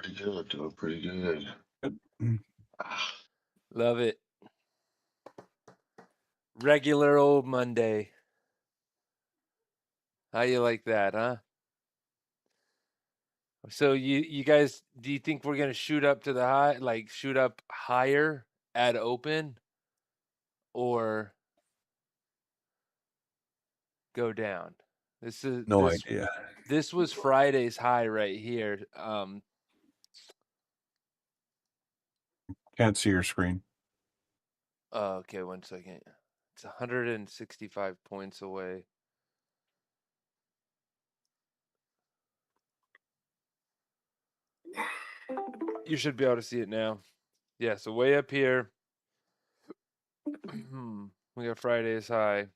pretty good. Doing pretty good. Love it. Regular old Monday. How you like that, huh? So you guys, do you think we're gonna shoot up to the high, like shoot up higher at open, or go down? No idea. This was Friday's high right here. Can't see your screen. Okay, 1 second. It's 165 points away. You should be able to see it now. Yeah, so way up here. We got Friday's high.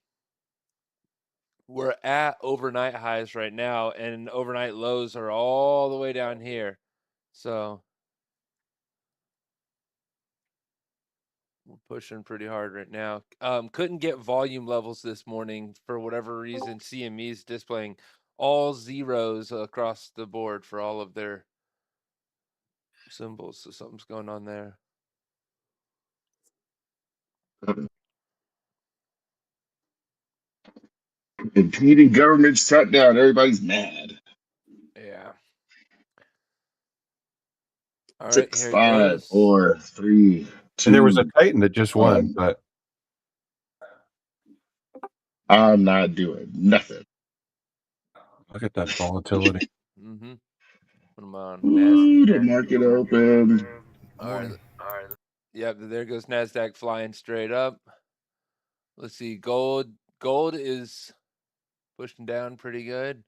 We're at overnight highs right now, and overnight lows are all the way down here. So we're pushing pretty hard right now. Couldn't get volume levels this morning for whatever reason. CME's displaying all zeros across the board for all of their symbols. So something's going on there. Impeding government shutdown. Everybody's mad. Yeah. All right, 6, here it 5, goes. 4, 3, 2. And there was a Titan that just won, but I'm not doing nothing. look at that volatility. Mm-hmm. Put them on Ooh, NASDAQ. the market open. All right. Yep, there goes NASDAQ flying straight up. Let's see, gold is pushing down pretty good.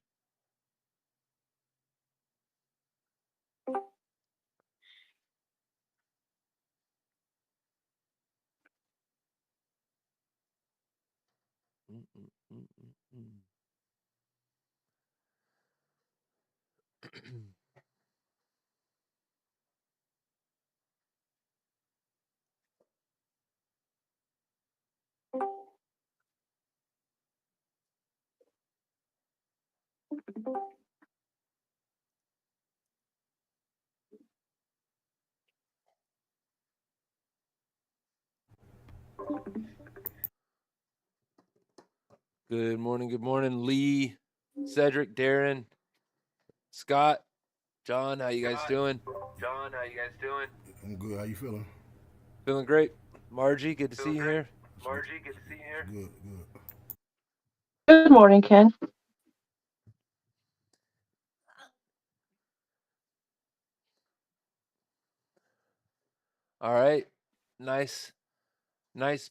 Good morning, Lee, Cedric, Darren, Scott, John. How you guys doing? I'm good. How you feeling? Feeling great. Margie, good to see you here. Good. Good morning, Ken. All right. Nice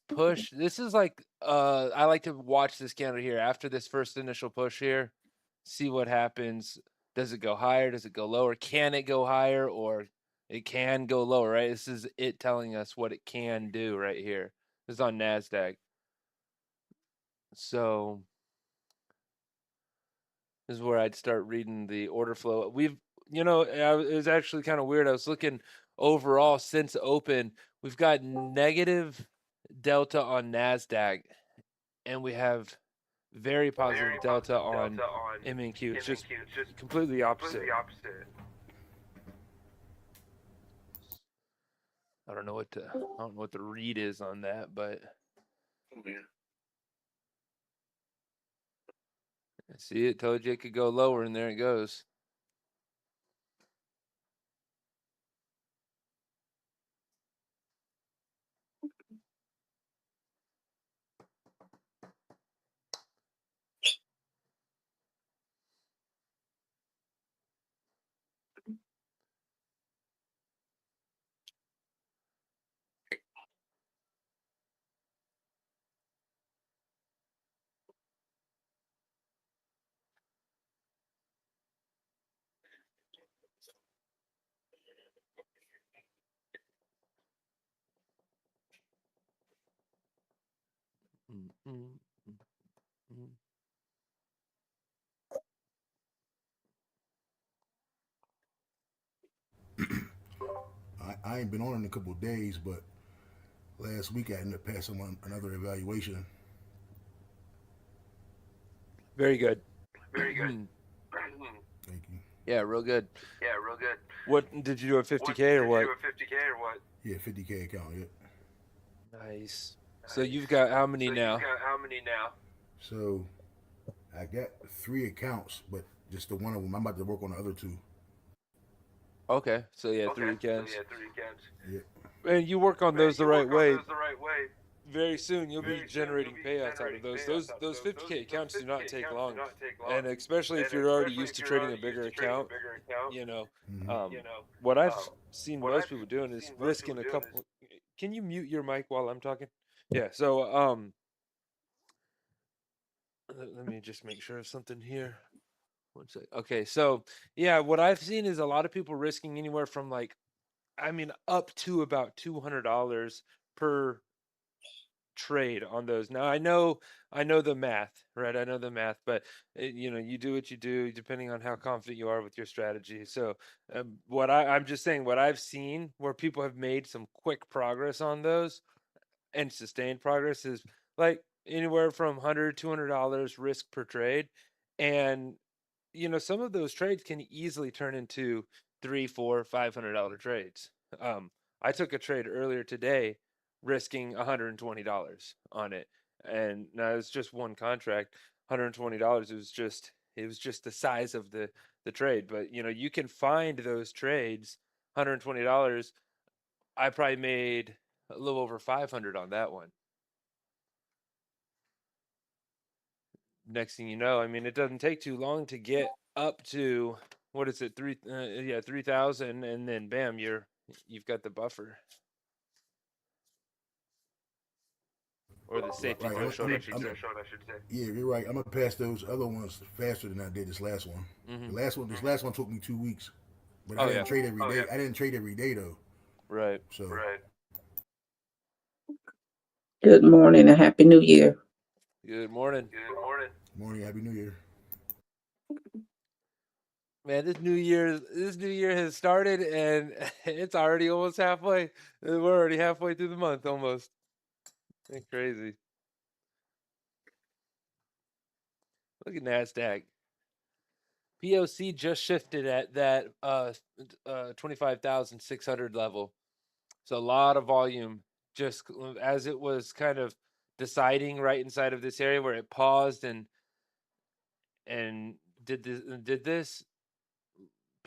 push. This is like I like to watch this candle here after this first initial push here. See what happens. Does it go higher? Does it go lower? Can it go higher, or it can go lower, right? This is it telling us what it can do right here. This is on NASDAQ. So this is where I'd start reading the order flow. It was actually kind of weird. I was looking overall since open. We've got negative delta on NASDAQ, and we have very positive delta on MNQ. It's just completely opposite. I don't know what the read is on that, but see, it told you it could go lower, and there it goes. I ain't been on in a couple of days, but last week I ended up passing on another evaluation. Very good. Thank you. Yeah, real good. What did you do, a 50K or what? Yeah, 50K account. Yeah. Nice. So you've got how many now? So I got 3 accounts, but just the one of them. I'm about to work on the other 2. Okay, so yeah, 3 accounts. Yeah. And you work on those the right way. Very soon you'll be generating payouts out of those. Those 50K accounts do not take long, and especially if you're already used to trading a bigger account, you know, Mm-hmm. what I've seen most people doing is risking a couple. Can you mute your mic while I'm talking? Yeah. So let me just make sure of something here. One sec. Okay, so yeah, what I've seen is a lot of people risking anywhere from like, I mean, up to about $200 per trade on those. Now I know the math, right? I know the math, but you do what you do depending on how confident you are with your strategy. So I'm just saying what I've seen where people have made some quick progress on those and sustained progress is like anywhere from $100 $200 risk per trade. And some of those trades can easily turn into $300 $400 $500 trades. I took a trade earlier today risking $120 on it, and now it's just one contract. $120. It was just the size of the trade, but you can find those trades. $120. I probably made a little over 500 on that one. Next thing you know, I mean, it doesn't take too long to get up to, what is it, 3,000, and then bam, you've got the buffer or the safety Right. threshold, I should say. Yeah, you're right. I'm gonna pass those other ones faster than I did this last one. Mm-hmm. This last one took me 2 weeks, but I Oh didn't yeah, trade every day. I didn't trade every day though. right. So Good morning and Happy New Year. Good morning. morning, Happy New Year. Man, this new year has started and it's already almost halfway. We're already halfway through the month almost. It's crazy. Look at NASDAQ. POC just shifted at that 25,600 level. So a lot of volume just as it was kind of deciding right inside of this area where it paused and did this.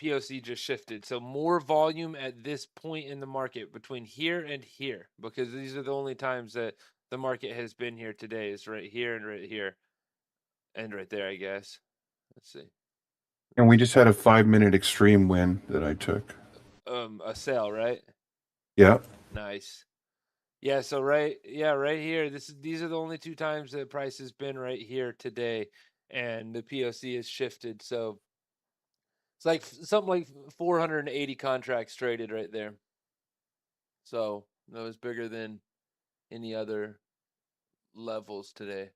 POC just shifted. So more volume at this point in the market between here and here, because these are the only times that the market has been here today, is right here and right here and right there, I guess. Let's see. And we just had a 5-minute extreme win that I took. A sell, right? Yeah. Nice. Yeah, so right here. These are the only 2 times the price has been right here today, and the POC has shifted. So it's like something like 480 contracts traded right there. So that was bigger than any other levels today.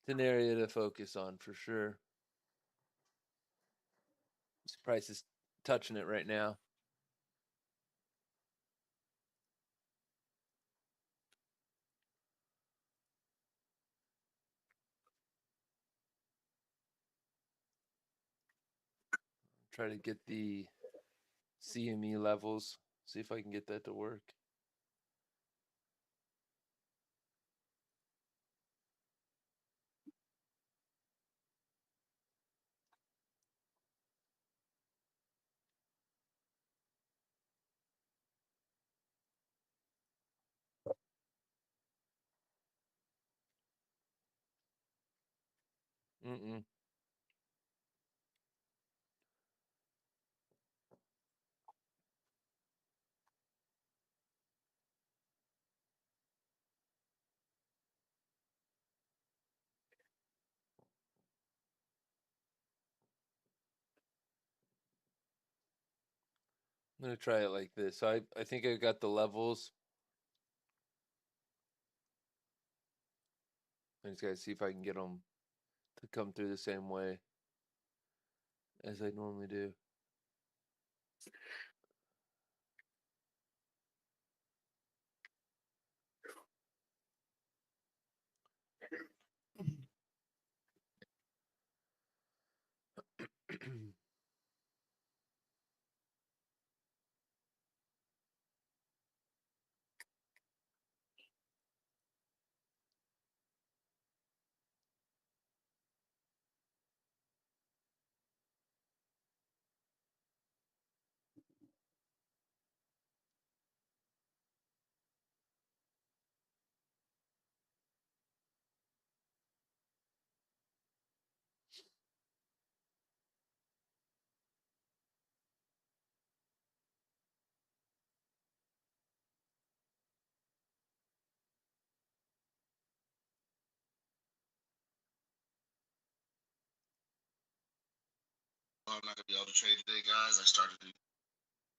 It's an area to focus on for sure. This price is touching it right now. Try to get the CME levels. See if I can get that to work. Mm-mm. I'm going to try it like this. So I think I got the levels. I just got to see if I can get them to come through the same way as I normally do. I'm not gonna be able to trade today, guys. I started to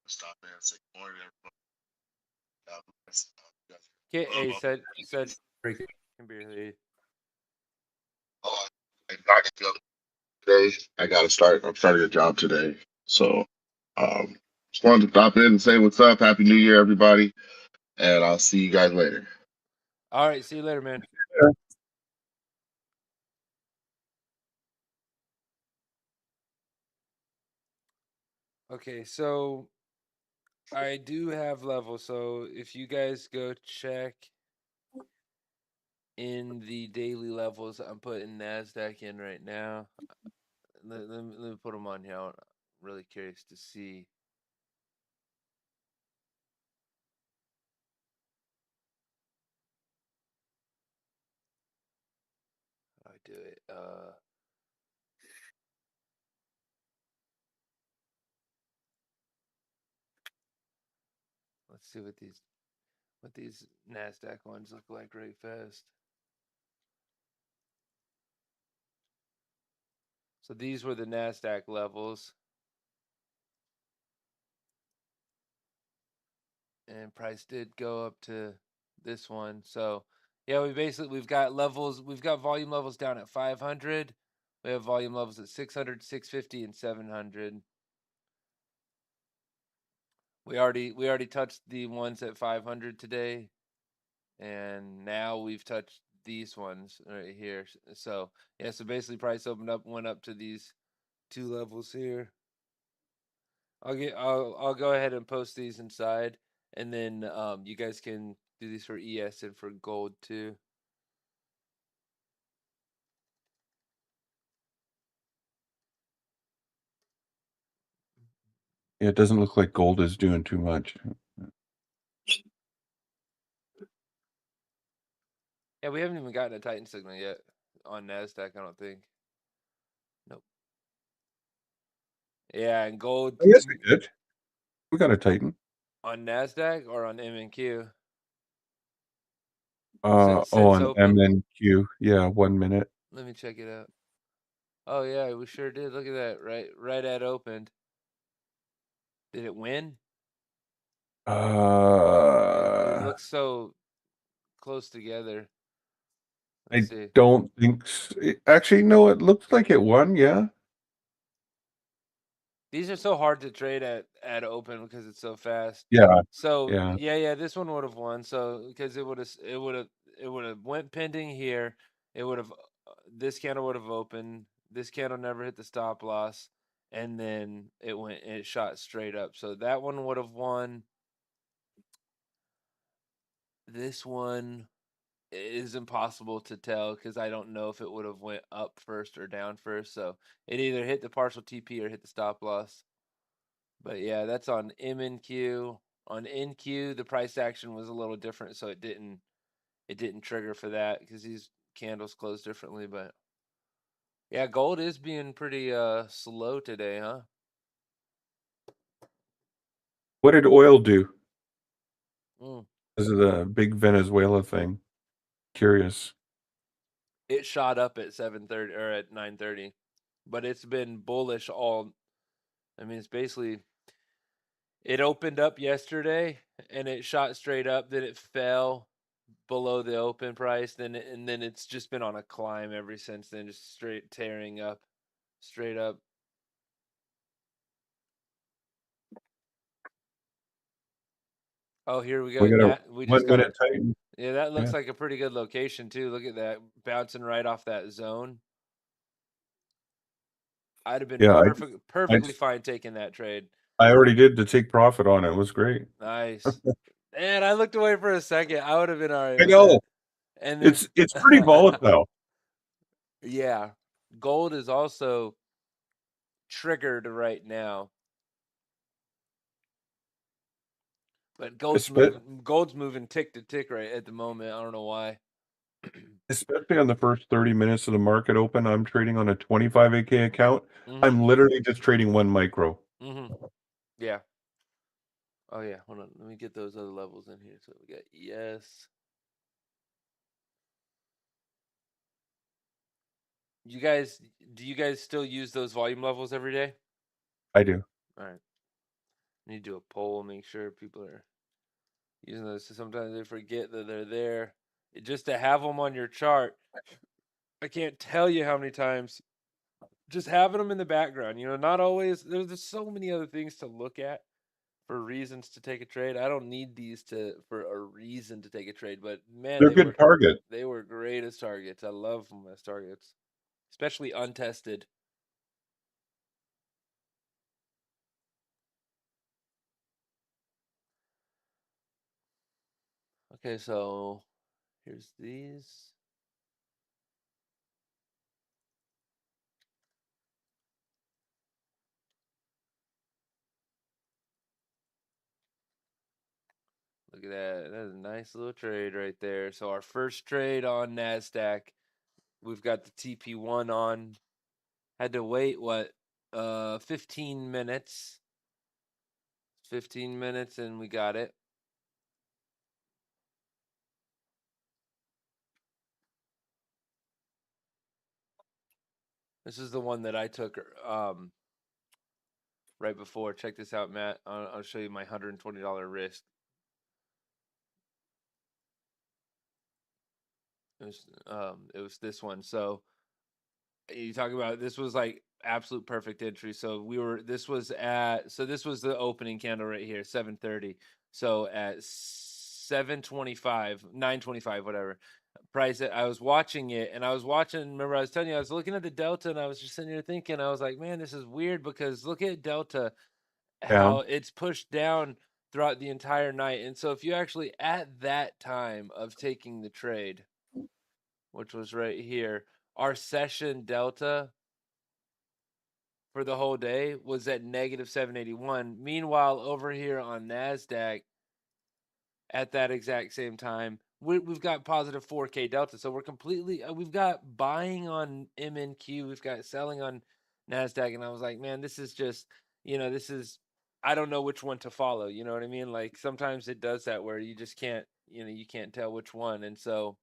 stop in and say good morning, everyone. God bless. Okay, said can barely. Oh, I'm not gonna be able to today. I gotta start. I'm starting a job today, so just wanted to stop in and say what's up. Happy New Year, everybody, and I'll see you guys later. All right, see you later, man. Okay, so I do have levels. So if you guys go check in the daily levels, I'm putting NASDAQ in right now. Let me put them on here. I'm really curious to see. How I do it. Let's see what these NASDAQ ones look like right fast. So these were the NASDAQ levels. And price did go up to this one. So yeah, we've got levels, we've got volume levels down at 500. We have volume levels at 600, 650, and 700. We already touched the ones at 500 today, and now we've touched these ones right here. So yeah, so basically price went up to these two levels here. I'll go ahead and post these inside, and then you guys can do these for ES and for gold too. Yeah, it doesn't look like gold is doing too much. Yeah, we haven't even gotten a Titan signal yet on NASDAQ, I don't think. Nope. Yeah, and gold. Oh, yes, we did. We got a Titan. On NASDAQ or on MNQ? On open? MNQ. Yeah, 1 minute. Let me check it out. Oh yeah, we sure did. Look at that. Right at opened. Did it win? It looks so close together. I Let's see. don't think actually, no, it looks like it won, yeah. These are so hard to trade at open because it's so fast. Yeah. So Yeah. yeah, this one would have won. So because it would have went pending here. It would have this candle would have opened. This candle never hit the stop loss, and then it shot straight up. So that one would have won. This one is impossible to tell because I don't know if it would have went up first or down first. So it either hit the partial TP or hit the stop loss. But yeah, that's on MNQ. On NQ, the price action was a little different, so it didn't trigger for that because these candles close differently. But yeah, gold is being pretty slow today, huh? What did oil do? Mm. This is the big Venezuela thing. Curious. It shot up at 7:30 or at 9:30, but it's been bullish all. I mean, it's basically it opened up yesterday and it shot straight up, then it fell below the open price, and then it's just been on a climb ever since then, just straight tearing up, straight up. Oh, here we go. We got a We 1 just got minute Titan. Yeah, that looks Yeah. like a pretty good location too. Look at that, bouncing right off that zone. I'd have been Yeah, perfectly fine taking that trade. I already did the take profit on it. It was great. Nice. And I looked away for a second. I would have been all right I with know. that. And then It's pretty volatile. yeah, gold is also triggered right now, but gold's moving tick to tick right at the moment. I don't know why. Especially on the first 30 minutes of the market open, I'm trading on a 25 AK account. Mhm. I'm literally just trading one micro. Yeah. Oh yeah, hold on. Let me get those other levels in here. So we got ES. Do you guys still use those volume levels every day? I do. All right. I need to do a poll, make sure people are using those. So sometimes they forget that they're there. Just to have them on your chart, I can't tell you how many times just having them in the background, not always. There's so many other things to look at for reasons to take a trade. I don't need these for a reason to take a trade, but man, They're good target. They were great as targets. I love them as targets, especially untested. Okay, so here's these. Look at that. That's a nice little trade right there. So our first trade on NASDAQ, we've got the TP1 on. Had to wait, 15 minutes. 15 minutes and we got it. This is the one that I took right before. Check this out, Matt. I'll show you my $120 risk. It was this one. So you talk about, this was like absolute perfect entry. So this was the opening candle right here, 7:30. So at 7:25, 9:25, whatever price I was watching it, and remember I was telling you, I was looking at the delta, and I was just sitting here thinking, I was like, man, this is weird, because look at delta, how it's pushed down throughout the entire night. And so if you actually, at that time of taking the trade, which was right here, our session delta for the whole day was at negative 781. Meanwhile, over here on NASDAQ, at that exact same time, we've got positive 4K delta. So we're completely, we've got buying on MNQ, we've got selling on NASDAQ. And I was like, man, this is just, I don't know which one to follow. You know what I mean? Like sometimes it does that where you just can't, you can't tell which one. And so,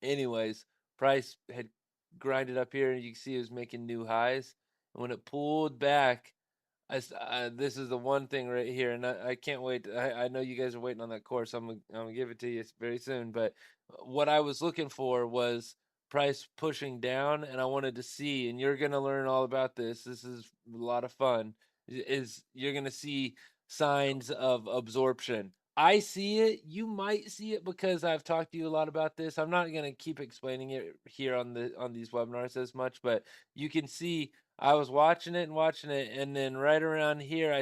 anyways, price had grinded up here, and you can see it was making new highs. And when it pulled back, this is the one thing right here, and I can't wait. I know you guys are waiting on that course. I'm gonna give it to you very soon. But what I was looking for was price pushing down, and I wanted to see. And you're gonna learn all about this. This is a lot of fun. Is you're gonna see signs of absorption. I see it. You might see it because I've talked to you a lot about this. I'm not gonna keep explaining it here on these webinars as much, but you can see I was watching it, and then right around here,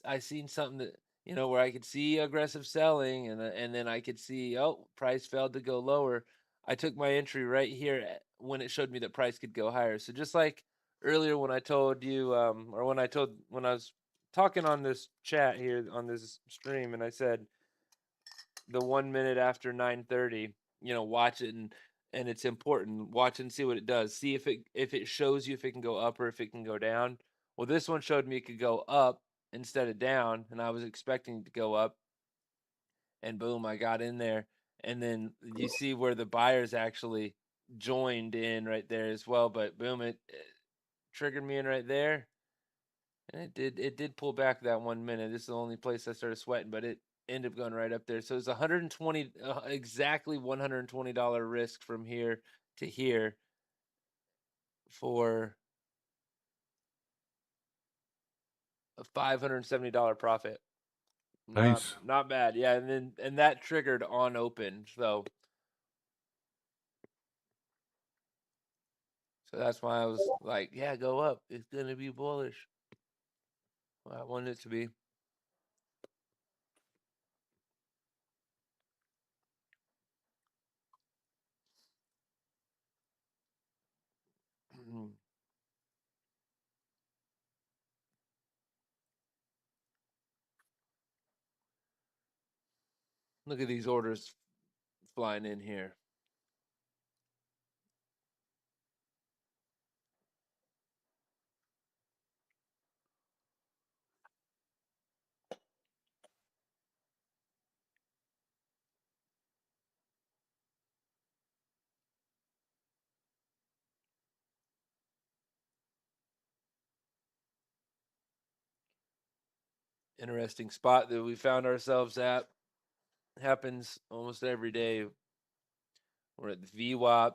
I seen something that, where I could see aggressive selling, and then I could see, oh, price failed to go lower. I took my entry right here when it showed me that price could go higher. So just like earlier when I told you, or when I was talking on this chat here on this stream, and I said the 1 minute after 9:30, watch it, and it's important. Watch and see what it does. See if it shows you if it can go up or if it can go down. Well, this one showed me it could go up instead of down, and I was expecting it to go up. And boom, I got in there. And then you see where the buyers actually joined in right there as well. But boom, it triggered me in right there. And it did pull back that 1 minute. This is the only place I started sweating, but it ended up going right up there. So it's 120, exactly $120 risk from here to here for a $570 profit. Nice. Not bad. Yeah, and that triggered on open. So that's why I was like, yeah, go up. It's gonna be bullish. Well, I wanted it to be. Look at these orders flying in here. Interesting spot that we found ourselves at. Happens almost every day. We're at the VWAP,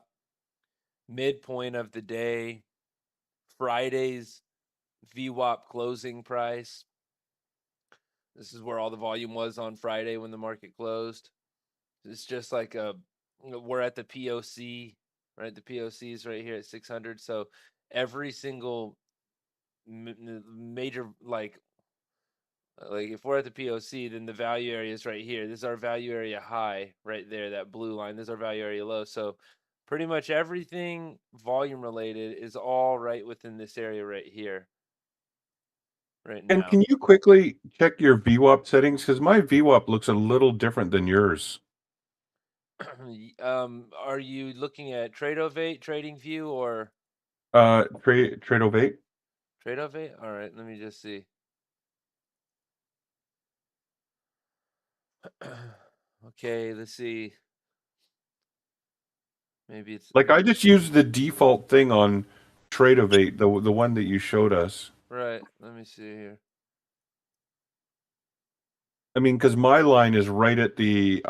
midpoint of the day, Friday's VWAP closing price. This is where all the volume was on Friday when the market closed. It's just like we're at the POC, right? The POC is right here at 600. So every single major, like if we're at the POC, then the value area is right here. This is our value area high right there, that blue line. This is our value area low. So pretty much everything volume related is all right within this area right here. Right now. And can you quickly check your VWAP settings? Because my VWAP looks a little different than yours. Are you looking at TradeOvate, TradingView, or TradeOvate? TradeOvate? All right, let me just see. Okay, let's see. Maybe it's like I just used the default thing on TradeOvate, the one that you showed us. Right. Let me see here. I mean, because my line is right at the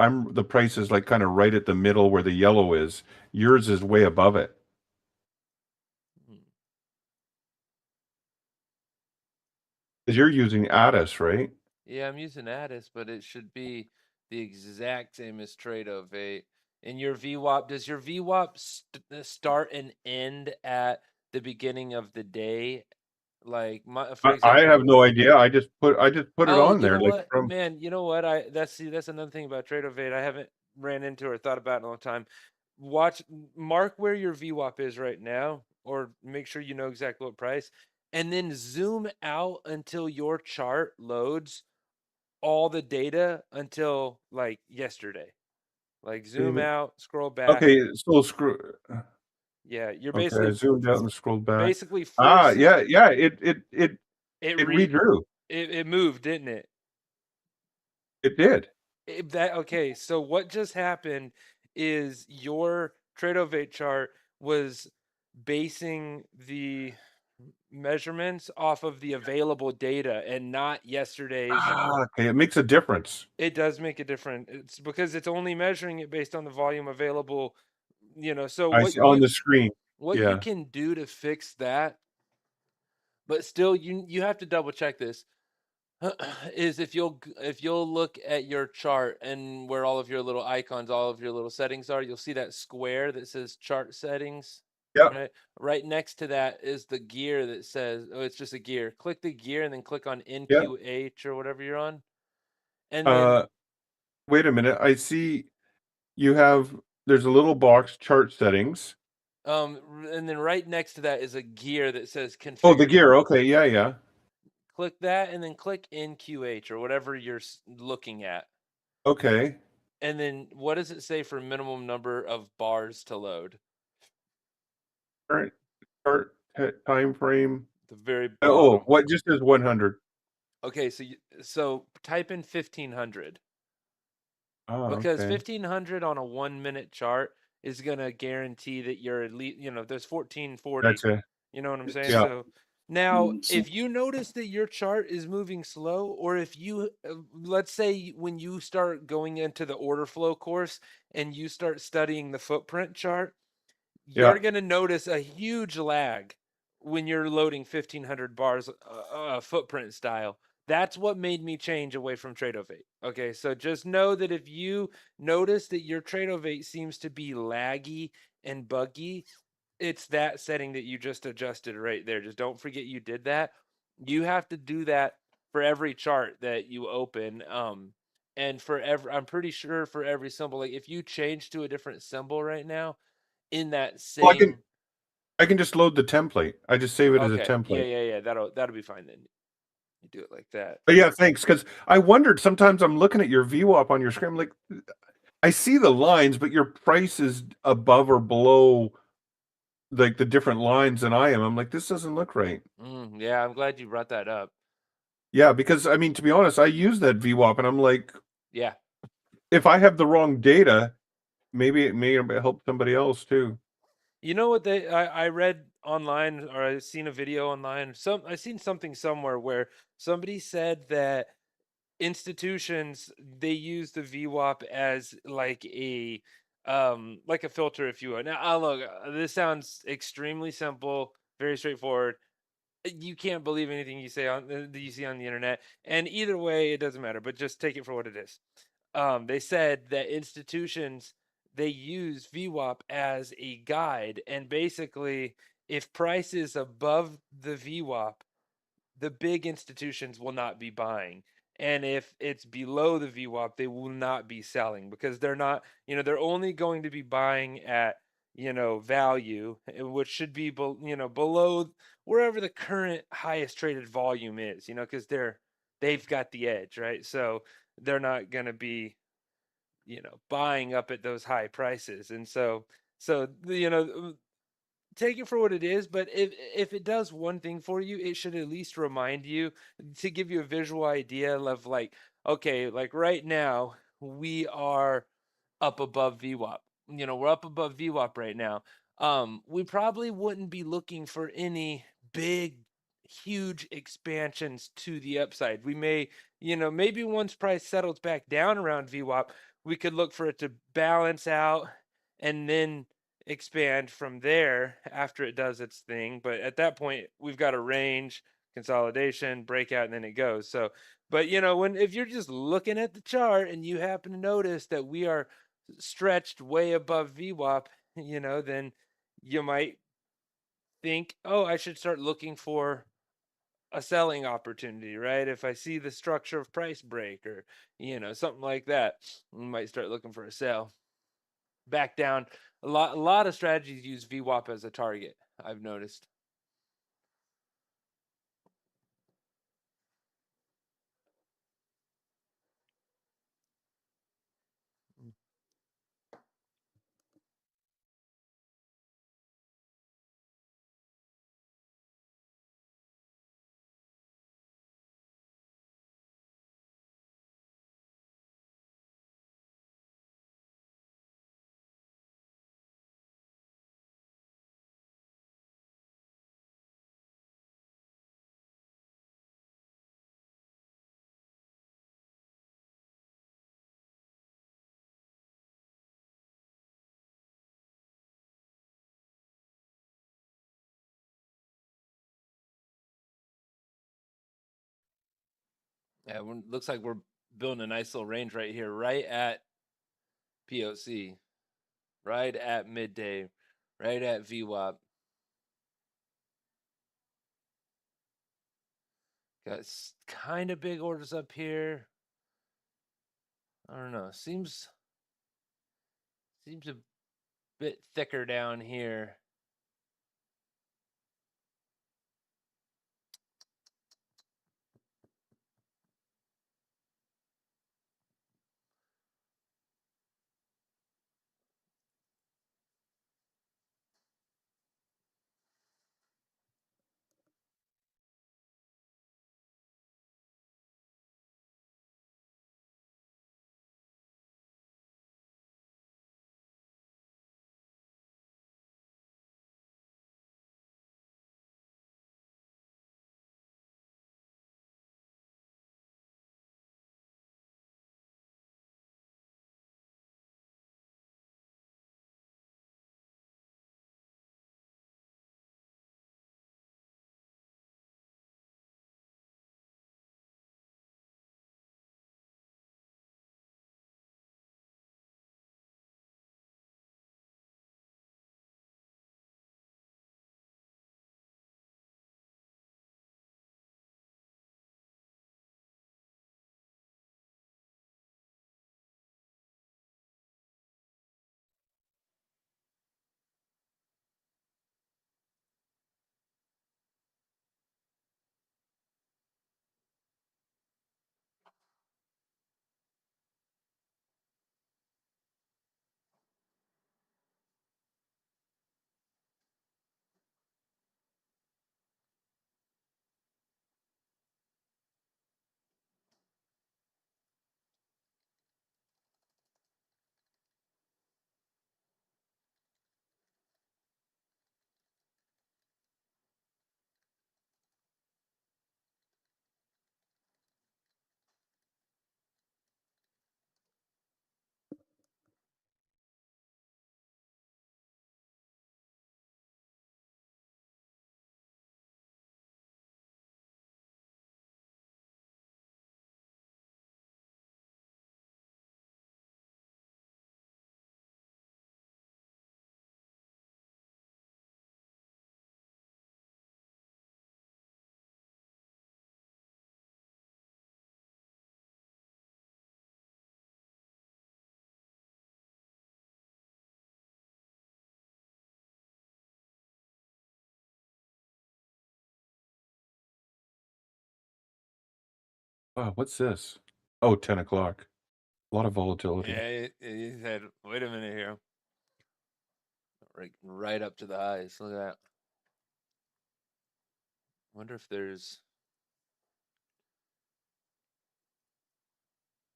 price is like kind of right at the middle where the yellow is. Yours is way above it. Because you're using Addis, right? Yeah, I'm using Addis, but it should be the exact same as TradeOvate. In your VWAP, does your VWAP start and end at the beginning of the day? Like for example, I have no idea. I just put it on there. You know like what, man? You know what? That's another thing about TradeOvate I haven't ran into or thought about in a long time. Mark where your VWAP is right now, or make sure you know exactly what price, and then zoom out until your chart loads all the data until like yesterday. Like zoom out, scroll back. Okay, so screw. Yeah, you're Okay, basically I zoomed out and scrolled back. basically forcing. Yeah. It redrew. It moved, didn't it? It did. Okay, so what just happened is your TradeOvate chart was basing the measurements off of the available data and not yesterday's. Okay, it makes a difference. It does make a difference. It's because it's only measuring it based on the volume available, so I see on the screen. What you can do to fix that, but still you have to double check this. Is if you'll look at your chart and where all of your little icons, all of your little settings are, you'll see that square that says chart settings. Yeah. Right next to that is the gear that says, oh, it's just a gear. Click the gear and then click on NQH or whatever you're on. And then wait a minute. I see there's a little box, chart settings. And then right next to that is a gear that says configure. Oh, the gear. Okay, yeah. Click that and then click NQH or whatever you're looking at. Okay. And then what does it say for minimum number of bars to load? Current chart time frame. The very bottom. Oh, what just is 100? Okay, so type in 1500. Because 1500 on a 1 minute chart is going to guarantee that you're at least, there's 1440. That's it. You know what I'm saying? Yeah. So now, if you notice that your chart is moving slow, or if you, let's say when you start going into the order flow course and you start studying the footprint chart, you're going to notice a huge lag when you're loading 1500 bars footprint style, That's what made me change away from Trade-O-Vate. Okay, so just know that if you notice that your Trade-O-Vate seems to be laggy and buggy, it's that setting that you just adjusted right there. Just don't forget you did that. You have to do that for every chart that you open. And for every, I'm pretty sure for every symbol, like if you change to a different symbol right now in that Well, same. I can just load the template. I just save it as a Okay, yeah, template. yeah, yeah. That'll be fine then. You do it like that. But yeah, thanks. Because I wondered sometimes I'm looking at your VWAP on your screen. I'm like, I see the lines, but your price is above or below like the different lines than I am. I'm like, this doesn't look right. Yeah, I'm glad you brought that up. Yeah, because I mean, to be honest, I use that VWAP and I'm like, Yeah. if I have the wrong data, maybe it may help somebody else too. You know what I read online, or I seen a video online. I seen something somewhere where somebody said that institutions, they use the VWAP as like a filter, if you will. Now, look, this sounds extremely simple, very straightforward. You can't believe anything you say on that you see on the internet, and either way, it doesn't matter. But just take it for what it is. They said that institutions, they use VWAP as a guide, and basically, if price is above the VWAP, the big institutions will not be buying. And if it's below the VWAP, they will not be selling, because they're not, they're only going to be buying at, value, which should be, below wherever the current highest traded volume is, because they've got the edge, right? So they're not going to be, buying up at those high prices. And so, take it for what it is. But if it does one thing for you, it should at least remind you, to give you a visual idea of like, okay, like right now we are up above VWAP. We're up above VWAP right now. We probably wouldn't be looking for any big, huge expansions to the upside. We may, maybe once price settles back down around VWAP, we could look for it to balance out and then expand from there after it does its thing. But at that point, we've got a range, consolidation, breakout, and then it goes. So, but if you're just looking at the chart and you happen to notice that we are stretched way above VWAP, then you might think, oh, I should start looking for a selling opportunity, right? If I see the structure of price break, or something like that, we might start looking for a sell. Back down. A lot of strategies use VWAP as a target, I've noticed. Yeah, looks like we're building a nice little range right here, right at POC, right at midday, right at VWAP. Got kind of big orders up here. I don't know. Seems a bit thicker down here. Oh, what's this? Oh, 10 o'clock. A lot of volatility. Yeah, he said, wait a minute here. Right up to the highs. Look at that. Wonder if there's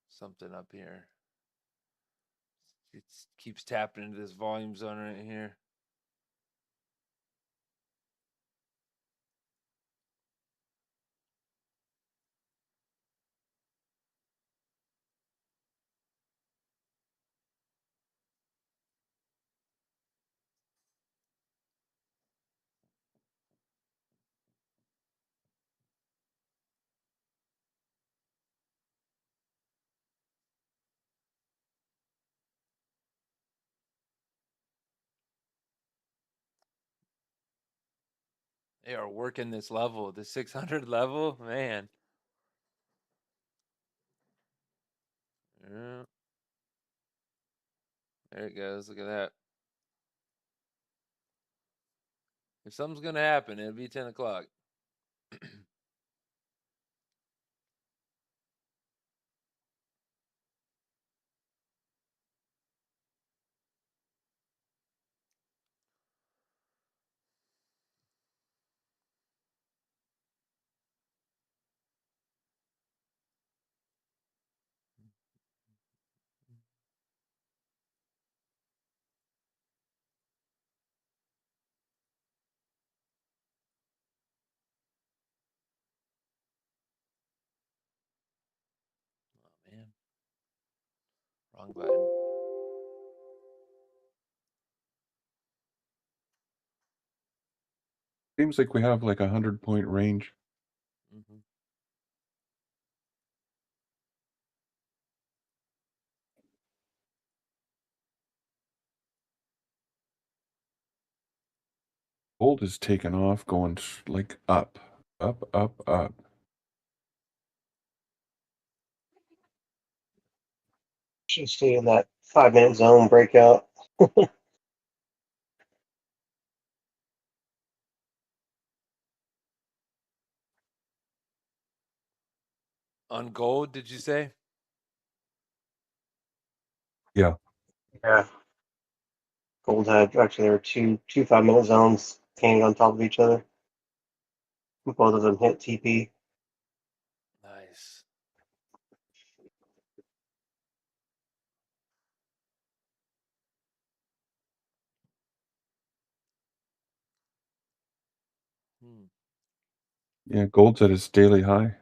something up here. It keeps tapping into this volume zone right here. They are working this level, the 600 level, man. Yeah. There it goes. Look at that. If something's gonna happen, it'll be 10 o'clock. Oh man. Wrong button. Seems like we have like a 100-point range. Mm-hmm. Gold is taken off, going like up, up, up, up. Should stay in that 5-minute zone breakout. On gold, did you say? Yeah. Yeah. Gold had actually there were two 5-minute zones hanging on top of each other. Both of them hit TP. Nice. Hmm. Yeah, gold's at its daily high.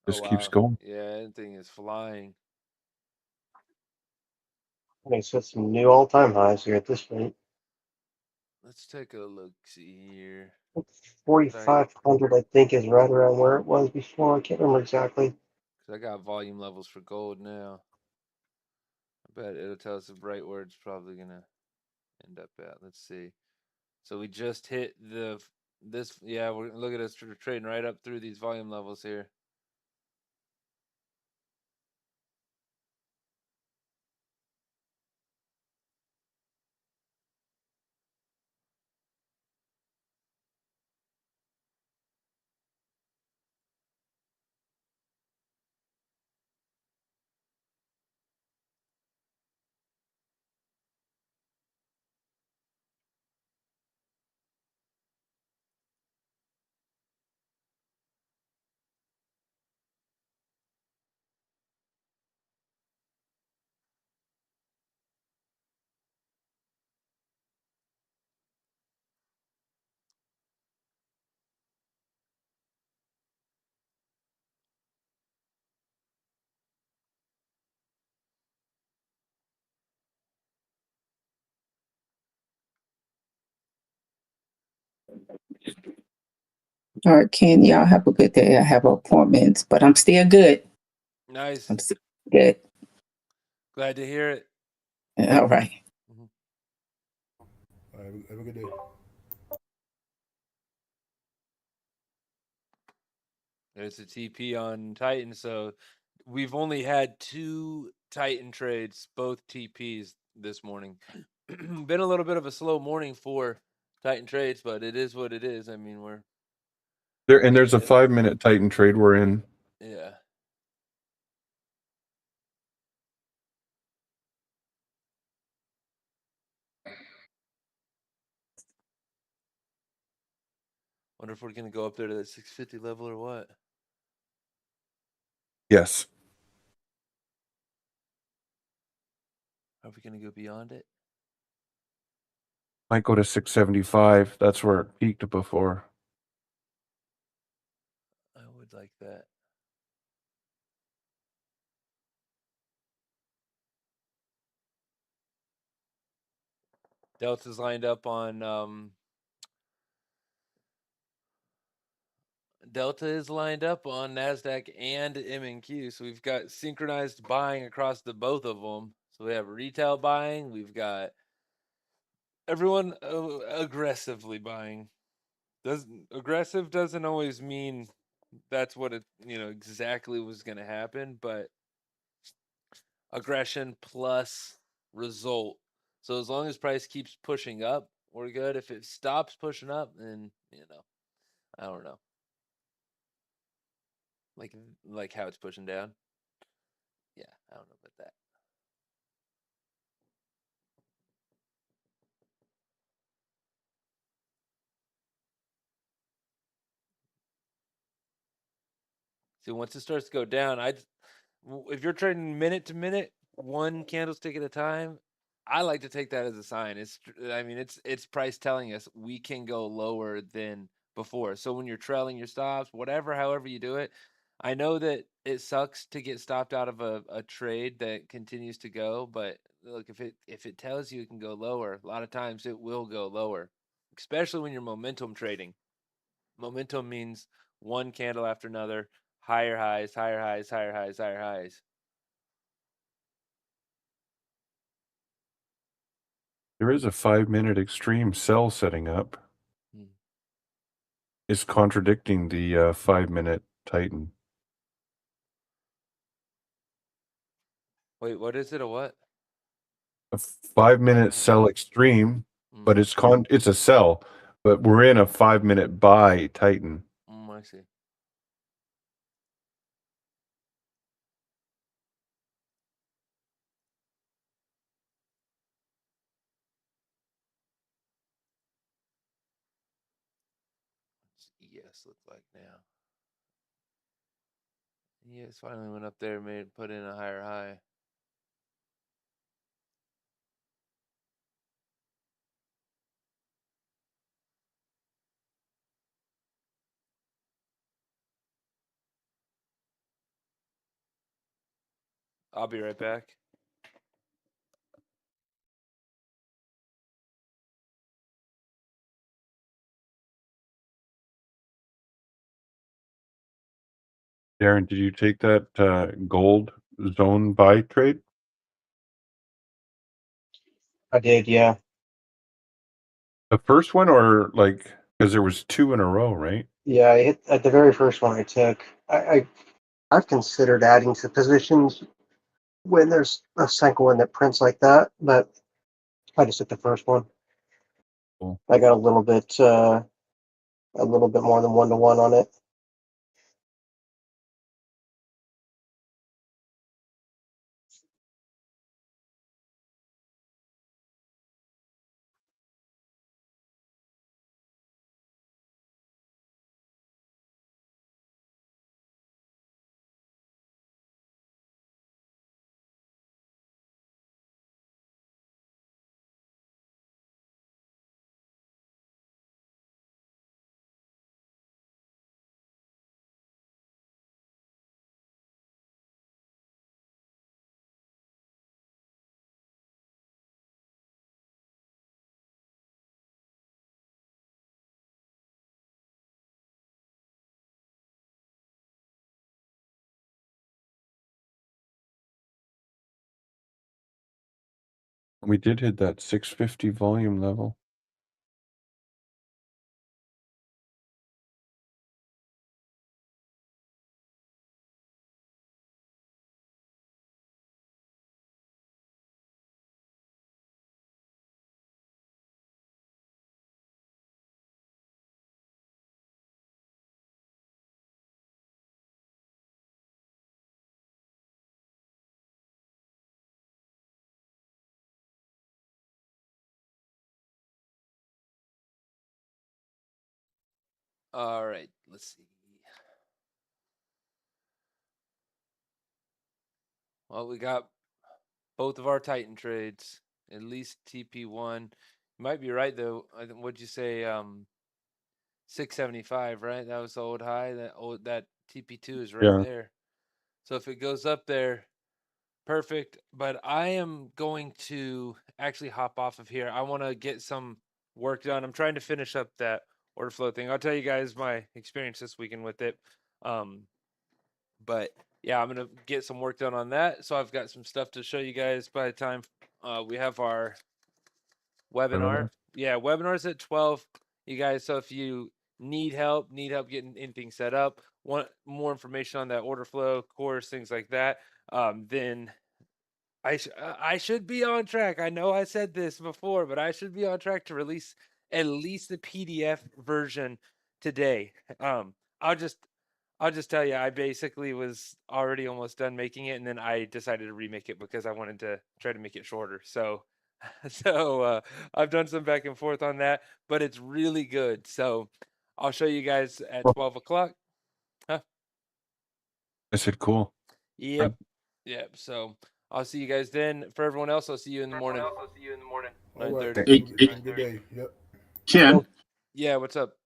Just keeps going. Yeah, that thing is flying. They set some new all-time highs here at this rate. Let's take a look. See here. 4,500, I think, is right around where it was before. I can't remember exactly. Cause I got volume levels for gold now. I bet it'll tell us right where it's probably gonna end up at. Let's see. So we just hit this. Yeah, look at us trading right up through these volume levels here. All right, Ken, y'all have a good day. I have appointments, but I'm still good. Nice. I'm still good. Glad to hear it. All right. Mhm. All right, have a good day. There's a TP on Titan, so we've only had 2 Titan trades, both TPs this morning. Been a little bit of a slow morning for Titan trades, but it is what it is. I mean, we're There's a 5-minute Titan trade we're in. Yeah. Wonder if we're gonna go up there to that 650 level or what? Yes. Are we gonna go beyond it? Might go to 675. That's where it peaked before. I would like that. Delta's lined up on Delta is lined up on NASDAQ and M&Q. So we've got synchronized buying across the both of them. So we have retail buying. We've got everyone aggressively buying. Aggressive doesn't always mean that's what it exactly was going to happen, but aggression plus result. So as long as price keeps pushing up, we're good. If it stops pushing up, then I don't know. Like how it's pushing down. Yeah, I don't know about that. See, once it starts to go down, if you're trading minute to minute, one candlestick at a time, I like to take that as a sign. It's price telling us we can go lower than before. So when you're trailing your stops, however you do it, I know that it sucks to get stopped out of a trade that continues to go, but look, if it tells you it can go lower, a lot of times it will go lower, especially when you're momentum trading. Momentum means one candle after another, higher highs, higher highs, higher highs, higher highs. There is a 5-minute extreme sell setting up. It's contradicting the 5-minute Titan. Wait, what is it? A what? A 5-minute sell extreme, but it's a sell, but we're in a 5-minute buy Titan. I see. What's ES look like now? ES finally went up there and put in a higher high. I'll be right back. Darren, did you take that gold zone buy trade? I did, yeah. The first one, or because there was 2 in a row, right? Yeah, I hit at the very first one I took. I've considered adding to positions when there's a cycle in that prints like that, but I just took the first one. Cool. I got a little bit more than 1-to-1 on it. We did hit that 650 volume level. All right, let's see. Well, we got both of our Titan trades, at least TP1. You might be right though. What'd you say? 675, right? That was the old high. That TP2 is right there. So if it goes up there, perfect. But I am going to actually hop off of here. I want to get some work done. I'm trying to finish up that order flow thing. I'll tell you guys my experience this weekend with it. But yeah, I'm gonna get some work done on that. So I've got some stuff to show you guys by the time we have our webinar. Yeah, webinar's at 12, you guys. So if you need help getting anything set up, want more information on that order flow course, things like that, then I should be on track. I know I said this before, but I should be on track to release at least the PDF version today. I'll just tell you, I basically was already almost done making it, and then I decided to remake it because I wanted to try to make it shorter. So I've done some back and forth on that, but it's really good. So I'll show you guys at 12 o'clock. Huh? I said, cool. Yep. So I'll see you guys then. For everyone else, I'll see you in the morning. All right. 9:30. Have a good day. Yep. Ken, Yeah, what's up?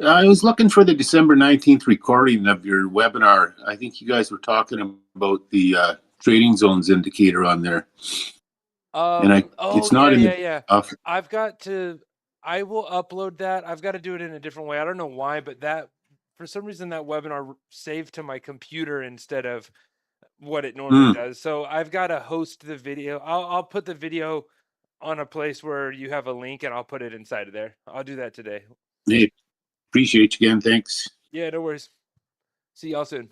I was looking for the December 19th recording of your webinar. I think you guys were talking about the trading zones indicator on there. It's not in the. I will upload that. I've got to do it in a different way. I don't know why, but that for some reason that webinar saved to my computer instead of what it normally does. So I've got to host the video. I'll put the video on a place where you have a link, and I'll put it inside of there. I'll do that today. Hey, appreciate you again. Thanks. Yeah, no worries. See y'all soon.